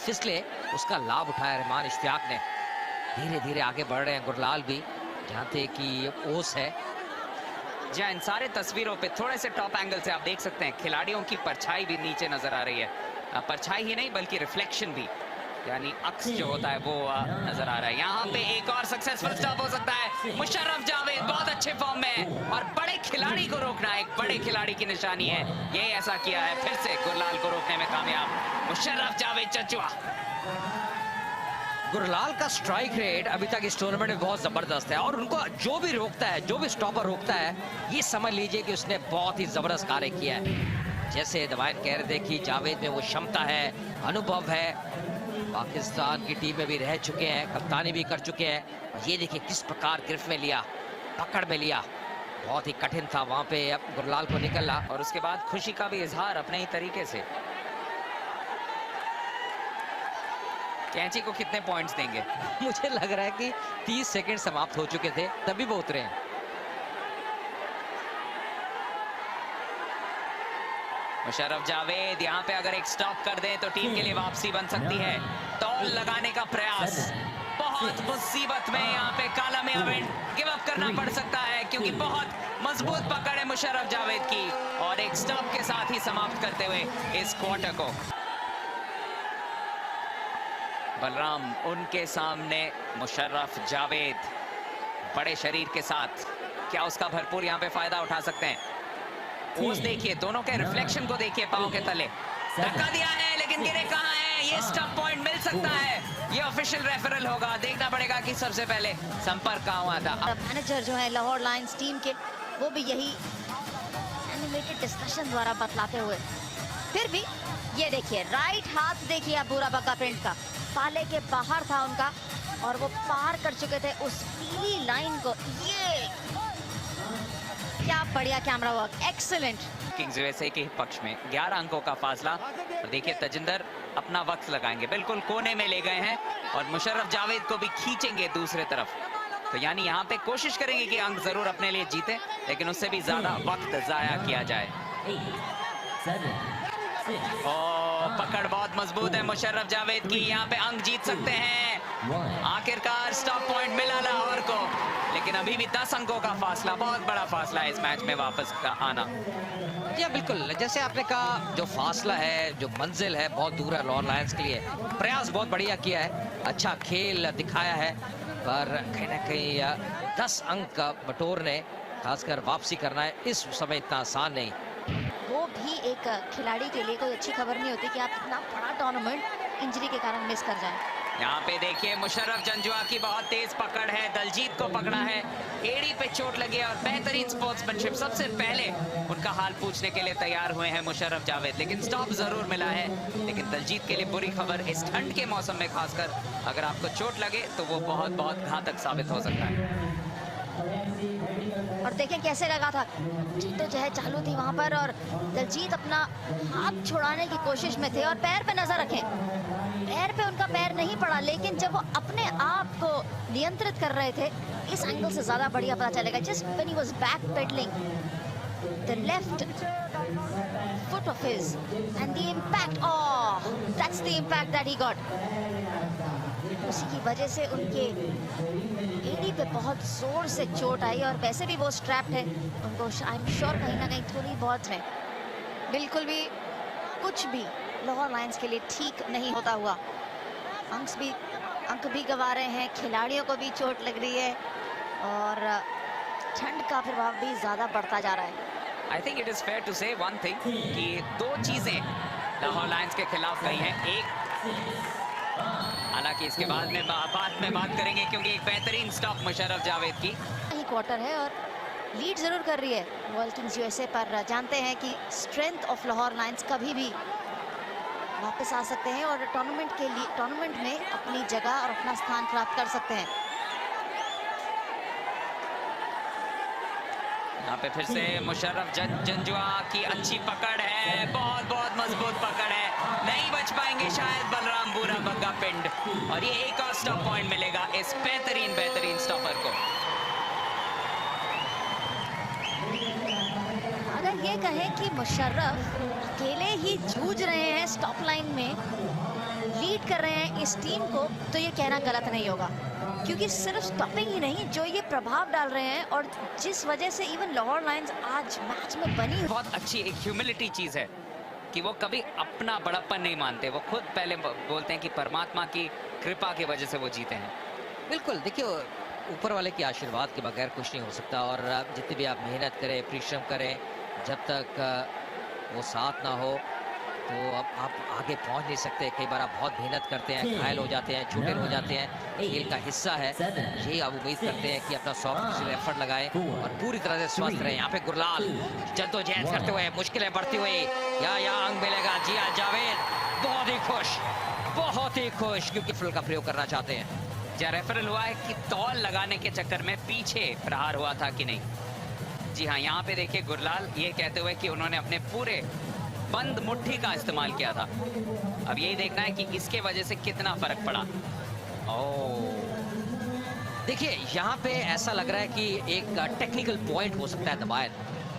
फिसले उसका लाभ उठाया रहमान इश्तियाक ने। धीरे धीरे आगे बढ़ रहे हैं गुरलाल भी, जानते कि ओस है। जी इन सारे तस्वीरों पे थोड़े से टॉप एंगल से आप देख सकते हैं खिलाड़ियों की परछाई भी नीचे नजर आ रही है। परछाई ही नहीं बल्कि रिफ्लेक्शन भी, यानी अक्स जो होता है वो नजर आ रहा है। यहाँ पे एक और सक्सेसफुल स्टॉप हो सकता है। मुशर्रफ जावेद बहुत अच्छे फॉर्म में है और बड़े खिलाड़ी को रोकना एक बड़े खिलाड़ी की निशानी है। ये ऐसा किया है, फिर से गुरलाल को रोकने में कामयाब मुशर्रफ जावेद चचुआ। गुरलाल का स्ट्राइक रेट अभी तक इस टूर्नामेंट में बहुत जबरदस्त है और उनको जो भी रोकता है, जो भी स्टॉपर रोकता है, ये समझ लीजिए कि उसने बहुत ही जबरदस्त कार्य किया है। जैसे दवाइन कह रहे थे कि जावेद में वो क्षमता है, अनुभव है, पाकिस्तान की टीम में भी रह चुके हैं, कप्तानी भी कर चुके हैं। और ये देखिए किस प्रकार गिरफ्त में लिया, पकड़ में लिया, बहुत ही कठिन था वहां पे अब गुरलाल को निकलना। और उसके बाद खुशी का भी इजहार अपने ही तरीके से। कैंची को कितने पॉइंट्स देंगे? मुझे लग रहा है कि 30 सेकंड समाप्त हो चुके थे तभी वो उतरे हैं। मुशर्रफ जावेद यहाँ पे अगर एक स्टॉप कर दें तो टीम के लिए वापसी बन सकती है। तौल लगाने का प्रयास, बहुत मुसीबत में यहाँ पे काला मियां गिव अप करना पड़ सकता है क्योंकि बहुत मजबूत पकड़ है मुशर्रफ जावेद की और एक स्टॉप के साथ ही समाप्त करते हुए इस क्वार्टर को। बलराम उनके सामने मुशर्रफ जावेद बड़े शरीर के साथ, क्या उसका भरपूर यहाँ पे फायदा उठा सकते हैं? पोज देखिए, दोनों के रिफ्लेक्शन को देखिए, पांव के तले धक्का दिया है लेकिन गिरे कहाँ हैं? ये स्टॉप पॉइंट मिल सकता है, ये ऑफिशियल रेफरल होगा। देखना पड़ेगा कि सबसे पहले संपर्क कहाँ हुआ था। मैनेजर जो है लाहौर लायंस टीम के, वो भी यही एनिमेटेड डिस्कशन द्वारा बतलाते हुए, फिर भी ये देखिए राइट हाथ देखिए अब बुरा बग्गा प्रिंट का पाले के बाहर था उनका और वो पार कर चुके थे उस पीली लाइन को। ये क्या बढ़िया camera work, excellent. Kings USA के पक्ष में 11 अंकों का फासला। और देखिए तजिंदर अपना वक्त लगाएंगे, बिल्कुल कोने में ले गए हैं और मुशर्रफ जावेद को भी खींचेंगे दूसरे तरफ। तो यानी यहाँ पे कोशिश करेंगे कि अंक जरूर अपने लिए जीते लेकिन उससे भी ज्यादा वक्त जाया किया जाए। पकड़ बहुत मजबूत है मुशर्रफ जावेद की, यहाँ पे अंक जीत सकते हैं। आखिरकार स्टॉप पॉइंट मिला लाहौर को, लेकिन अभी भी 10 अंकों का फासला, बहुत बड़ा फासला है इस मैच में वापस का आना। जी बिल्कुल, जैसे आपने कहा जो फासला है, जो मंजिल है, बहुत दूर है लाहौर लायंस के लिए। प्रयास बहुत बढ़िया किया है, अच्छा खेल दिखाया है, पर कहीं ना कहीं 10 अंक बटोरने, खासकर वापसी करना है इस समय इतना आसान नहीं। वो भी एक खिलाड़ी के लिए कोई अच्छी खबर नहीं होती कि आप इतना बड़ा टूर्नामेंट इंजरी के कारण मिस कर जाएं। यहाँ पे देखिए मुशर्रफ जंजुआ की बहुत तेज पकड़ है, दलजीत को पकड़ा है, एड़ी पे चोट लगी है और बेहतरीन स्पोर्ट्समैनशिप। सबसे पहले उनका हाल पूछने के लिए तैयार हुए हैं मुशर्रफ जावेद, लेकिन स्टॉप जरूर मिला है। लेकिन दलजीत के लिए बुरी खबर, इस ठंड के मौसम में खासकर अगर आपको चोट लगे तो वो बहुत बहुत घातक साबित हो सकता है। और देखें कैसे लगा था, तो जो है चालू थी वहां पर और दलजीत अपना हाथ छुड़ाने की कोशिश में थे। और पैर पे नजर रखें, पैर पे उनका पैर नहीं पड़ा, लेकिन जब वो अपने आप को नियंत्रित कर रहे थे, इस एंगल से ज्यादा बढ़िया पता चलेगा। Just when he was back pedalling the left foot of his and the impact, that's the impact that he got. उसी की वजह से उनके एड़ी पे बहुत जोर से चोट आई और वैसे भी वो स्ट्रैप्ड है, उनको आई एम श्योर कहीं ना कहीं थोड़ी बहुत है, बिल्कुल भी कुछ भी लाहौर लायंस के लिए ठीक नहीं होता हुआ। अंक भी गंवा रहे हैं, खिलाड़ियों को भी चोट लग रही है और ठंड का प्रभाव भी ज्यादा बढ़ता जा रहा है। I think it is fair to say one thing कि 2 चीजें लाहौर लायंस के खिलाफ कही हैं। एक, हालांकि इसके बाद में बात करेंगे क्योंकि एक बेहतरीन स्टॉप मुशर्रफ जावेद की। ही क्वार्टर है और लीड जरूर कर रही है वर्ल्ड किंग्स यूएसए पर। जानते हैं कि स्ट्रेंथ ऑफ लाहौर लायंस कभी भी वापस आ सकते हैं और टूर्नामेंट में अपनी जगह और अपना स्थान प्राप्त कर सकते हैं। यहाँ पे फिर से मुशर्रफ जंजुआ की अच्छी पकड़ है, बहुत बहुत मजबूत पकड़ है, नहीं बच पाएंगे शायद बलराम बुरा बग्गा पिंड। और ये एक और स्टॉप पॉइंट मिलेगा इस बेहतरीन स्टॉपर को। अगर ये कहें कि मुशर्रफ अकेले ही जूझ रहे हैं स्टॉप लाइन में, लीड कर रहे हैं इस टीम को, तो ये कहना गलत नहीं होगा, क्योंकि सिर्फ स्टॉपिंग ही नहीं, जो ये प्रभाव डाल रहे हैं और जिस वजह से इवन लाहौर लायंस आज मैच में बनी। बहुत अच्छी एक ह्यूमिलिटी चीज है कि वो कभी अपना बड़प्पन नहीं मानते, वो खुद पहले बोलते हैं कि परमात्मा की कृपा की वजह से वो जीते हैं। बिल्कुल, देखिए ऊपर वाले के आशीर्वाद के बगैर कुछ नहीं हो सकता, और जितनी भी आप मेहनत करें, परिश्रम करें, जब तक वो साथ ना हो तो अब आप आगे पहुंच नहीं सकते। कई बार आप बहुत मेहनत करते हैं, घायल हो जाते हैं, चोटिल हो जाते हैं, खेल का हिस्सा है। यही आप उम्मीद करते हैं कि अपना 100% एफर्ट लगाएं और पूरी तरह से स्वस्थ रहें। यहाँ पे गुरलाल जद्दोजहद करते हुए, मुश्किलें बढ़ती हुई, या अंग मिलेगा। जी हाँ, जावेद बहुत ही खुश क्योंकि फुल का प्रयोग करना चाहते हैं। जहाँ रेफरल हुआ है कि तौल लगाने के चक्कर में पीछे प्रहार हुआ था कि नहीं। जी हाँ, यहाँ पे देखिए गुरलाल ये कहते हुए कि उन्होंने अपने पूरे बंद मुट्ठी का इस्तेमाल किया था। अब यही देखना है कि इसके वजह से कितना फर्क पड़ा। देखिए यहाँ पे ऐसा लग रहा है कि एक टेक्निकल पॉइंट हो सकता है दबायत।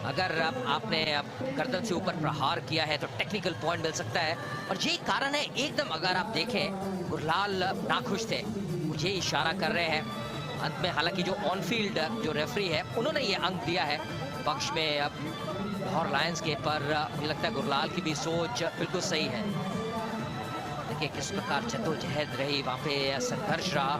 अगर आपने गर्दन से ऊपर प्रहार किया है तो टेक्निकल पॉइंट मिल सकता है, और यही कारण है एकदम। अगर आप देखें गुरलाल नाखुश थे, मुझे इशारा कर रहे हैं अंत में। हालांकि जो ऑन फील्ड जो रेफरी है उन्होंने ये अंक दिया है पक्ष में लाहौर लायंस के, पर मुझे लगता है गुरलाल की भी सोच बिल्कुल सही है। देखिए किस प्रकार जद्दोजहद रही, वहाँ पे संघर्ष रहा।